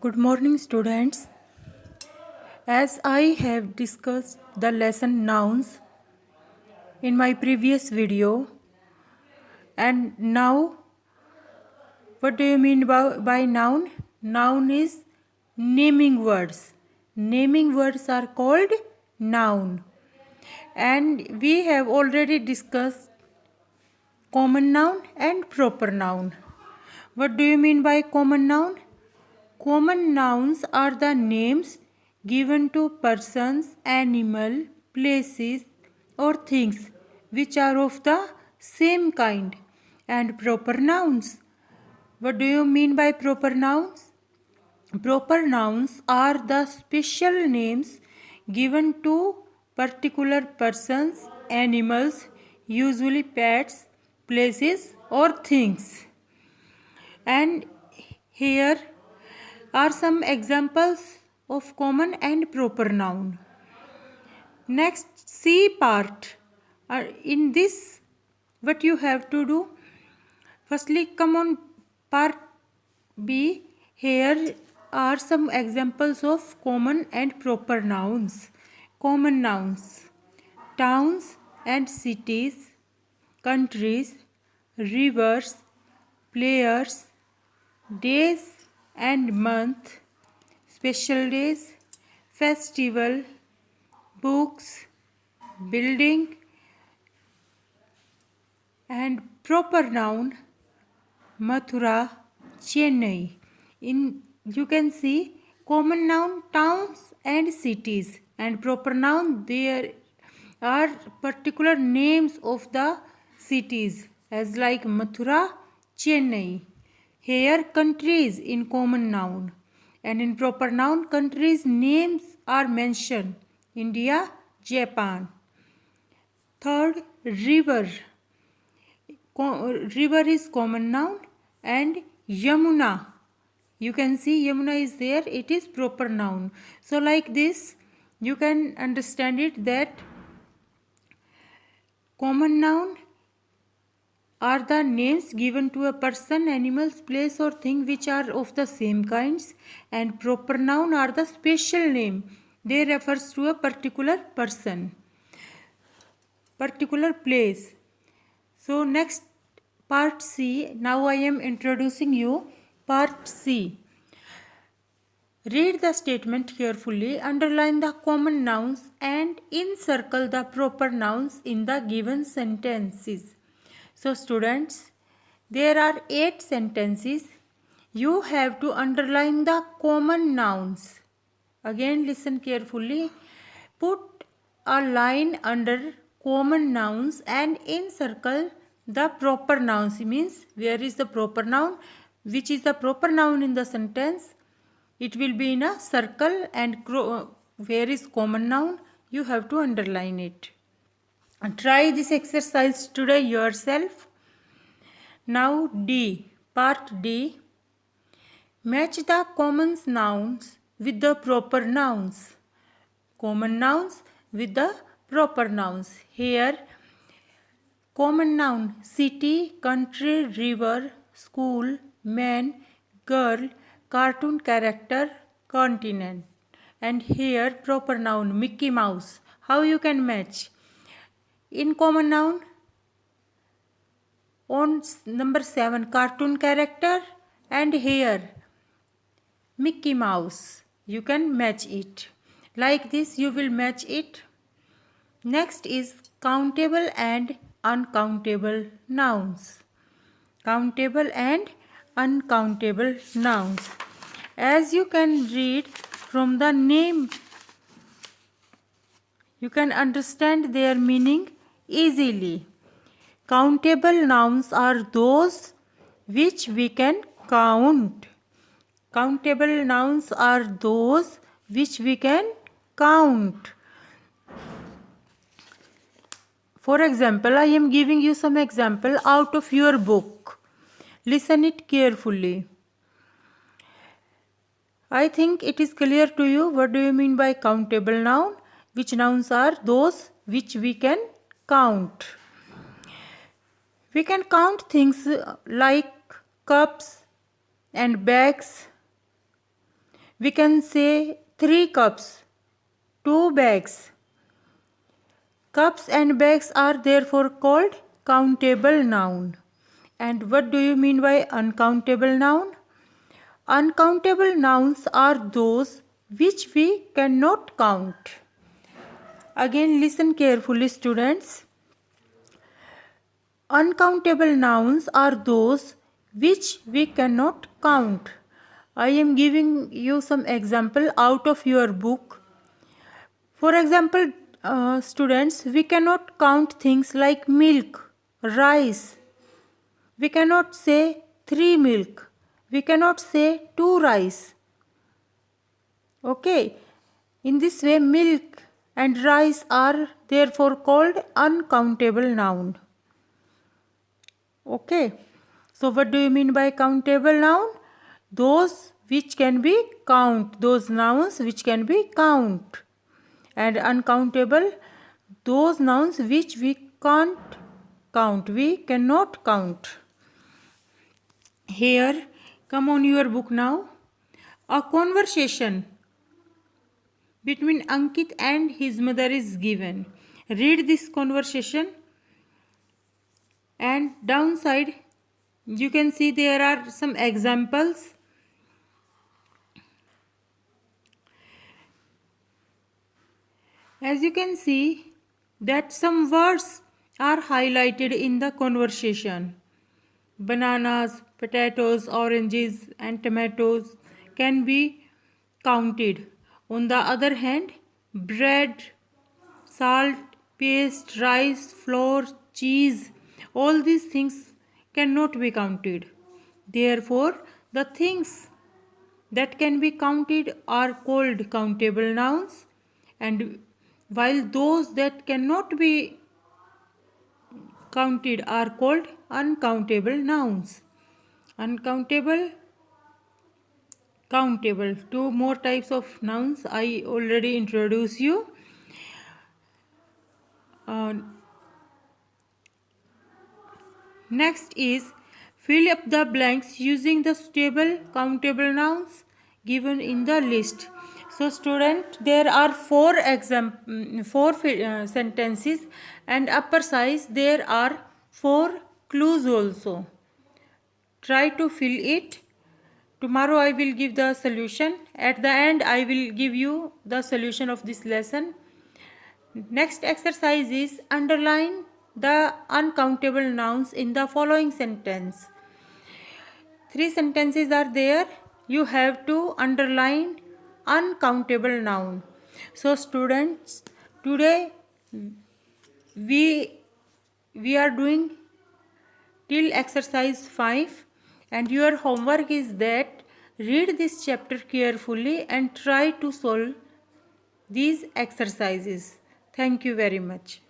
Good morning, students. As I have discussed the lesson nouns in my previous video, and now, what do you mean by noun? Noun is naming words. Naming words are called noun. And we have already discussed common noun and proper noun. What do you mean by common noun? Common nouns are the names given to persons, animal, places, or things which are of the same kind. And proper nouns. What do you mean by proper nouns? Proper nouns are the special names given to particular persons, animals, usually pets, places, or things. And here are some examples of common and proper noun. Next, C part. In this, what you have to do? Firstly, come on part B. Here are some examples of common and proper nouns. Common nouns: towns and cities, countries, rivers, players, days and month, special days, festival, books, building. And proper noun: Mathura, Chennai. In you can see common noun towns and cities, and proper noun there are particular names of the cities as like Mathura, Chennai. Here countries in common noun, and in proper noun countries names are mentioned: India, Japan. Third, river. River is common noun, and Yamuna. You can see Yamuna is there, it is proper noun. So like this, you can understand it that common noun are the names given to a person, animals, place or thing which are of the same kinds, and proper noun are the special name. They refers to a particular person, particular place. So next, part C. Now I am introducing you part C. Read the statement carefully, underline the common nouns and encircle the proper nouns in the given sentences. So students, there are 8 sentences. You have to underline the common nouns. Again listen carefully. Put a line under common nouns and encircle the proper nouns. Means where is the proper noun, which is the proper noun in the sentence. It will be in a circle, and where is common noun, you have to underline it. And try this exercise today yourself. Now D, part D. Match the common nouns with the proper nouns. Common nouns with the proper nouns. Here, common noun: city, country, river, school, man, girl, cartoon character, continent. And here proper noun: Mickey Mouse. How you can match? In common noun, on number 7, cartoon character, and here Mickey Mouse. You can match it. Like this you will match it. Next is countable and uncountable nouns. Countable and uncountable nouns. As you can read from the name, you can understand their meaning easily. Countable nouns are those which we can count. Countable nouns are those which we can count. For example, I am giving you some example out of your book. Listen it carefully. I think it is clear to you what do you mean by countable noun, which nouns are those which we can count. We can count things like cups and bags, We can say 3 cups, 2 bags. Cups and bags are therefore called countable noun. And what do you mean by uncountable noun? Uncountable nouns are those which we cannot count. Again, listen carefully, students. Uncountable nouns are those which we cannot count. I am giving you some example out of your book. For example, students, we cannot count things like milk, rice. We cannot say 3 milk. We cannot say 2 rice. Okay. In this way, milk and rice are therefore called uncountable noun. Okay. So what do you mean by countable noun? Those which can be count. Those nouns which can be count. And uncountable, those nouns which we can't count. We cannot count. Here, come on your book now. A conversation between Ankit and his mother is given. Read this conversation, and downside you can see there are some examples. As you can see that some words are highlighted in the conversation. Bananas, potatoes, oranges and tomatoes can be counted. On the other hand, bread, salt, paste, rice, flour, cheese, all these things cannot be counted. Therefore, the things that can be counted are called countable nouns, and while those that cannot be counted are called uncountable nouns. Uncountable, countable. Two more types of nouns I already introduced you. Next is fill up the blanks using the suitable countable nouns given in the list. So student, there are four sentences, and upper size there are 4 clues also. Try to fill it. Tomorrow I will give the solution. At the end I will give you the solution of this lesson. Next exercise is underline the uncountable nouns in the following sentence. 3 sentences are there. You have to underline uncountable noun. So students, today we are doing till exercise 5, and your homework is that read this chapter carefully and try to solve these exercises. Thank you very much.